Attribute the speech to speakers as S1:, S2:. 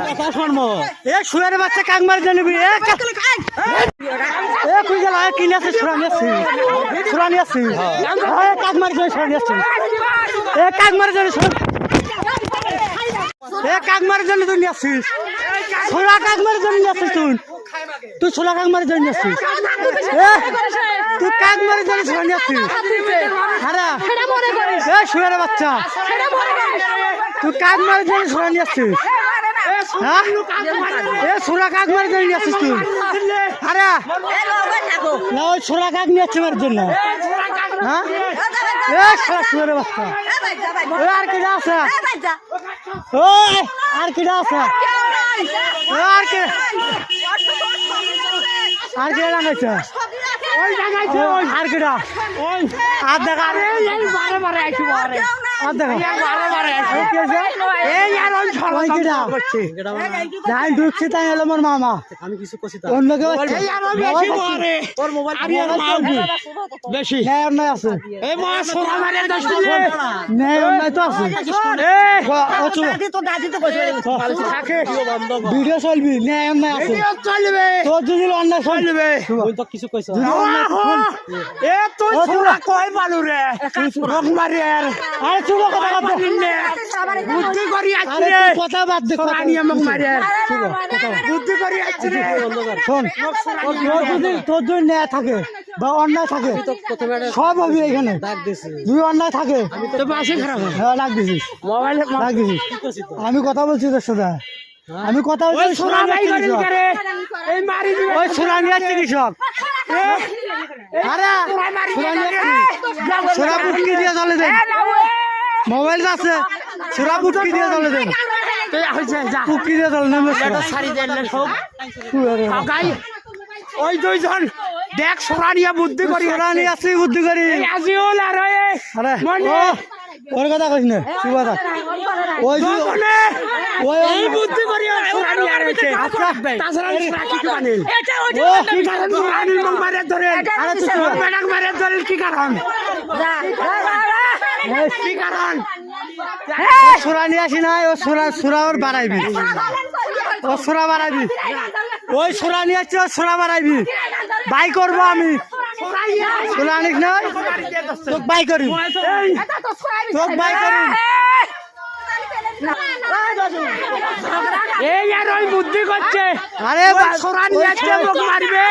S1: কথা শুনবো এ শুয়ার বাচ্চা কাক মার জানিবি এ কই গেল কিনে আছে সুরানি আছে কাক মার জানি সুরানি আছে এ কাক মার জানি এ কাক মার জানি তুই আসছিস ছোলা কাক মার জানি আসছিস তুই ছোলা কাক মার জানি আসছিস এ তুই কাক মার জানি সুরানি আসছিস হারা এ শুয়ার বাচ্চা তুই কাক মার জানি সুরানি আসছিস হ্যাঁ এ ছোলা কাক মার জানি আসছিস তুই হারা না ওই ছোলা কাক নিয়ে আসছে মার জন্য হ্যাঁ এ ছোলা শুয়ার বাচ্চা আর কিটা আছে ওই আর কিটা আছে আর কে লাগাইছে ওই লাগাইছে ওই আর কিটা ওই আর দেখা বারে বারে আইছি বারে আর দেখা বারে বারে আইছি কি আছে এই আর ওই ছলাই কিটা করছে যাই ঢুকছি তাই হলো মোর মামা আমি কিছু কইছি তা অন্য কেউ এই আর বেশি বারে তোর মোবাইল বেশি হ্যাঁ অন্য আছে এই মা সোনা মারে 10 দিলে না অন্য তো আছে এই ও তো দাদি তো কইছে থাকে ভিডিও চলবি না অন্য আছে ভিডিও চলবে তোর যদি অন্য চলবে ওই তো কিছু কইছ এ তুই সোনা কই বালু রে রক মারি আরে তুই কথা কথা নে বুদ্ধি করি আছি রে কথা বাদ দে কথা নিয়ে মক মারি বুদ্ধি করি আছি রে শোন তোর যদি না থাকে বা অন্যায় থাকে সব হবে এখানে ডাক দিছিস তুই অন্যায় থাকে তো পাশে খারাপ হ্যাঁ ডাক দিছিস মোবাইলে ডাক দিছিস আমি কথা বলছি তোর সাথে আমি কথা বলছি সোনা নাই করেন করে এই মারি দিবে ওই সোনা নিয়ে চিকিৎসক আরে সোনা বুটকি দিয়ে চলে দেন মোবাইল আছে সোনা বুটকি দিয়ে চলে দেন তুই হইছে যা বুটকি দিয়ে চলে না এটা ছাড়ি দেন না সব গাই ওই দুইজন দেখ সোনা নিয়ে বুদ্ধি করি সোনা নিয়ে আসি বুদ্ধি করি আজিওল আর আরে ওর কথা কইছ না কি কথা ওই ওই এই বুদ্ধি করি সোনা নিয়ে আরছে আচ্ছা তাছাড়া রাখি কি বানিল এটা ওই কি কারণ সোনানি মং মারে ধরে আরে তুই বেডাক মারে ধরে কি কারণ কি কারণ সোনা নিয়ে আসি না ও সোনা ওর বাড়াইবি ও সোনা বাড়াইবি ওই সোনা নিয়ে আসছে ও সোনা বাড়াইবি বাই করবো আমি সোনা আনিস না তোক বাই করি তোক বাই করি এই আর ওই বুদ্ধি করছে আরে সোনা নিয়ে আসছে মারবে